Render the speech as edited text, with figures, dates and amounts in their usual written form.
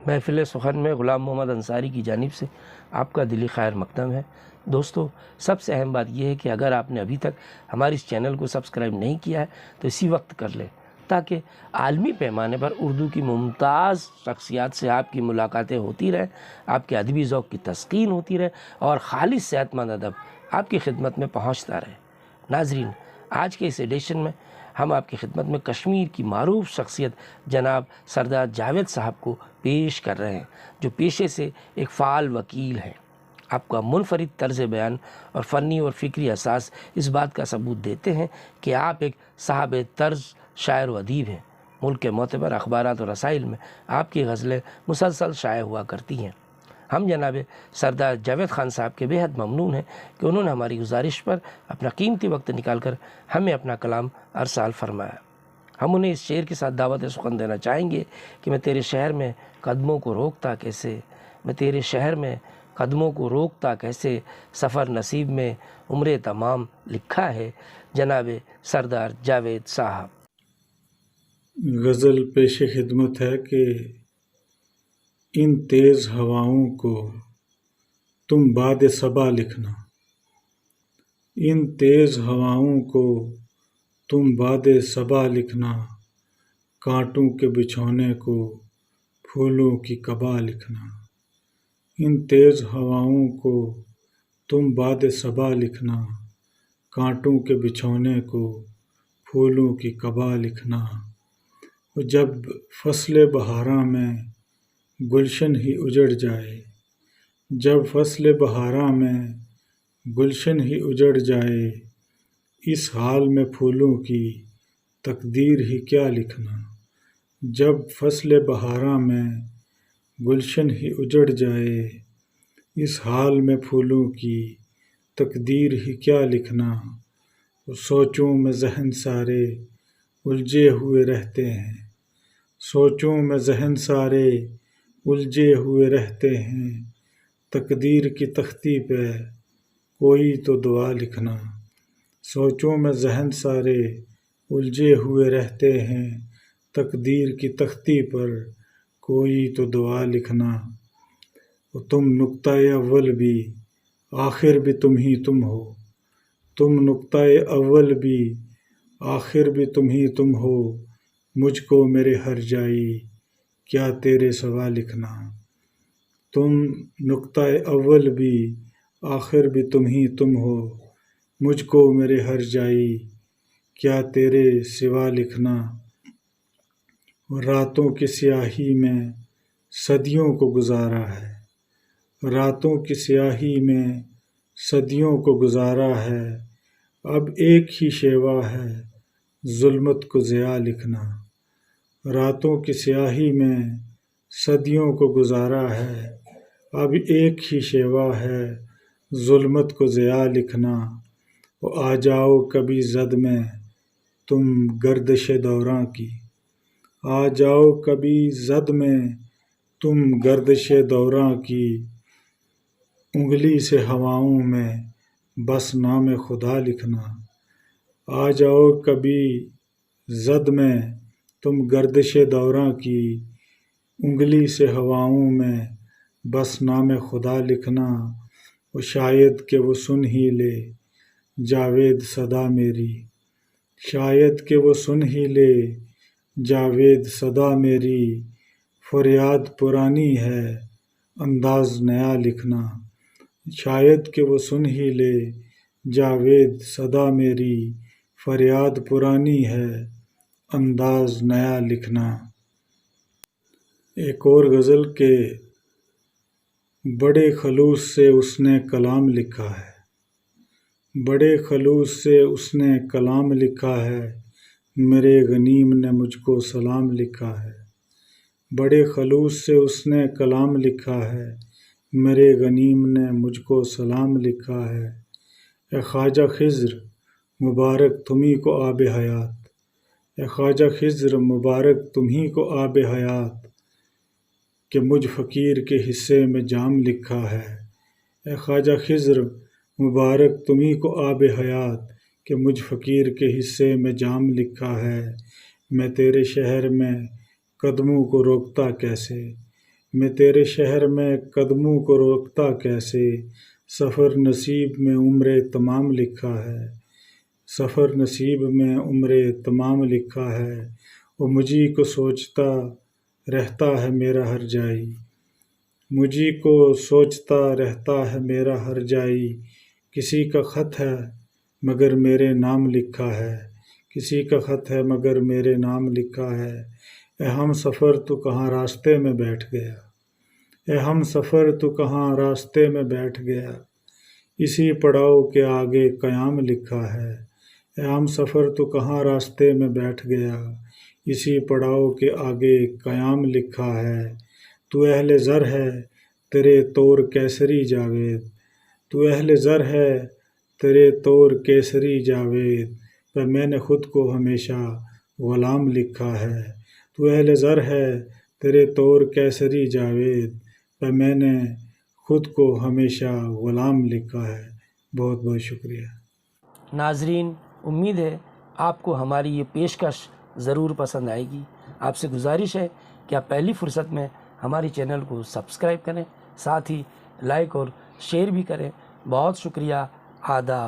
محفل سخن میں غلام محمد انصاری کی جانب سے آپ کا دلی خیر مقدم ہے۔ دوستو، سب سے اہم بات یہ ہے کہ اگر آپ نے ابھی تک ہمارے اس چینل کو سبسکرائب نہیں کیا ہے تو اسی وقت کر لیں، تاکہ عالمی پیمانے پر اردو کی ممتاز شخصیات سے آپ کی ملاقاتیں ہوتی رہیں، آپ کے ادبی ذوق کی تسکین ہوتی رہے اور خالص صحت مند ادب آپ کی خدمت میں پہنچتا رہے۔ ناظرین، آج کے اس ایڈیشن میں ہم آپ کی خدمت میں کشمیر کی معروف شخصیت جناب سردار جاوید صاحب کو پیش کر رہے ہیں، جو پیشے سے ایک فعال وکیل ہیں۔ آپ کا منفرد طرز بیان اور فنی اور فکری اساس اس بات کا ثبوت دیتے ہیں کہ آپ ایک صاحب طرز شاعر و ادیب ہیں۔ ملک کے معتبر اخبارات اور رسائل میں آپ کی غزلیں مسلسل شائع ہوا کرتی ہیں۔ ہم جناب سردار جاوید خان صاحب کے بے حد ممنون ہیں کہ انہوں نے ہماری گزارش پر اپنا قیمتی وقت نکال کر ہمیں اپنا کلام ارسال فرمایا۔ ہم انہیں اس شعر کے ساتھ دعوت سخن دینا چاہیں گے کہ میں تیرے شہر میں قدموں کو روکتا کیسے، میں تیرے شہر میں قدموں کو روکتا کیسے، سفر نصیب میں عمر تمام لکھا ہے، جناب سردار جاوید صاحب۔ غزل پیش خدمت ہے کہ ان تیز ہواؤں کو تم باد صبا لکھنا، ان تیز ہواؤں کو تم باد صبا لکھنا، کانٹوں کے بچھونے کو پھولوں کی قبا لکھنا، ان تیز ہواؤں کو تم باد صبا لکھنا، کانٹوں کے بچھونے کو پھولوں کی قبا لکھنا۔ جب فصل بہاراں میں گلشن ہی اجڑ جائے، جب فصل بہاراں میں گلشن ہی اجڑ جائے، اس حال میں پھولوں کی تقدیر ہی کیا لکھنا، جب فصل بہاراں میں گلشن ہی اجڑ جائے، اس حال میں پھولوں کی تقدیر ہی کیا لکھنا۔ سوچوں میں ذہن سارے الجھے ہوئے رہتے ہیں، سوچوں میں ذہن سارے الجھے ہوئے رہتے ہیں، تقدیر کی تختی پہ کوئی تو دعا لکھنا، سوچوں میں ذہن سارے الجھے ہوئے رہتے ہیں، تقدیر کی تختی پر کوئی تو دعا لکھنا۔ تم نقطۂ اول بھی آخر بھی تم ہی تم ہو، تم نقطۂ اول بھی آخر بھی تم ہی تم ہو، مجھ کو میرے ہر جائی کیا تیرے سوا لکھنا، تم نقطۂ اول بھی آخر بھی تم ہی تم ہو، مجھ کو میرے ہر جائی کیا تیرے سوا لکھنا۔ راتوں کی سیاہی میں صدیوں کو گزارا ہے، راتوں کی سیاہی میں صدیوں کو گزارا ہے، اب ایک ہی شیوا ہے ظلمت کو ضیاء لکھنا، راتوں کی سیاہی میں صدیوں کو گزارا ہے، اب ایک ہی شیوا ہے ظلمت کو ضیاء لکھنا۔ آ جاؤ کبھی زد میں تم گردش دوراں کی، آ جاؤ کبھی زد میں تم گردش دوراں کی، انگلی سے ہواؤں میں بس نام خدا لکھنا، آ جاؤ کبھی زد میں تم گردش دوراں کی، انگلی سے ہواؤں میں بس نام خدا لکھنا۔ شاید کہ وہ سن ہی لے جاوید صدا میری، شاید کہ وہ سن ہی لے جاوید صدا میری، فریاد پرانی ہے انداز نیا لکھنا، شاید کہ وہ سن ہی لے جاوید صدا میری، فریاد پرانی ہے انداز نیا لکھنا۔ ایک اور غزل کے بڑے خلوص سے اس نے کلام لکھا ہے، بڑے خلوص سے اس نے کلام لکھا ہے، میرے غنیم نے مجھ کو سلام لکھا ہے، بڑے خلوص سے اس نے کلام لکھا ہے، میرے غنیم نے مجھ کو سلام لکھا ہے۔ اے خواجہ خضر مبارک تمہیں کو آب حیات، اے خواجہ خضر مبارک تمہیں کو آب حیات، کہ مجھ فقیر کے حصے میں جام لکھا ہے، اے خواجہ خضر مبارک تمہیں کو آب حیات، کہ مجھ فقیر کے حصے میں جام لکھا ہے۔ میں تیرے شہر میں قدموں کو روکتا کیسے، میں تیرے شہر میں قدموں کو روکتا کیسے، سفر نصیب میں عمر تمام لکھا ہے، سفر نصیب میں عمر تمام لکھا ہے، وہ مجھی کو سوچتا رہتا ہے میرا ہر جائی، مجھی کو سوچتا رہتا ہے میرا ہر جائی، کسی کا خط ہے مگر میرے نام لکھا ہے، کسی کا خط ہے مگر میرے نام لکھا ہے، اے ہم سفر تو کہاں راستے میں بیٹھ گیا، اے ہم سفر تو کہاں راستے میں بیٹھ گیا، اسی پڑاؤ کے آگے قیام لکھا ہے، اے ہم سفر تو کہاں راستے میں بیٹھ گیا، اسی پڑاؤ کے آگے قیام لکھا ہے، تو اہل زر ہے تیرے طور کیسری جاوید، تو اہل زر ہے تیرے طور کیسری جاوید، پہ میں نے خود کو ہمیشہ غلام لکھا ہے، تو اہل زر ہے تیرے طور کیسری جاوید، پہ میں نے خود کو ہمیشہ غلام لکھا ہے۔ بہت بہت شکریہ۔ ناظرین، امید ہے آپ کو ہماری یہ پیشکش ضرور پسند آئے گی۔ آپ سے گزارش ہے کہ آپ پہلی فرصت میں ہماری چینل کو سبسکرائب کریں، ساتھ ہی لائک اور شیئر بھی کریں۔ بہت شکریہ۔ آداب۔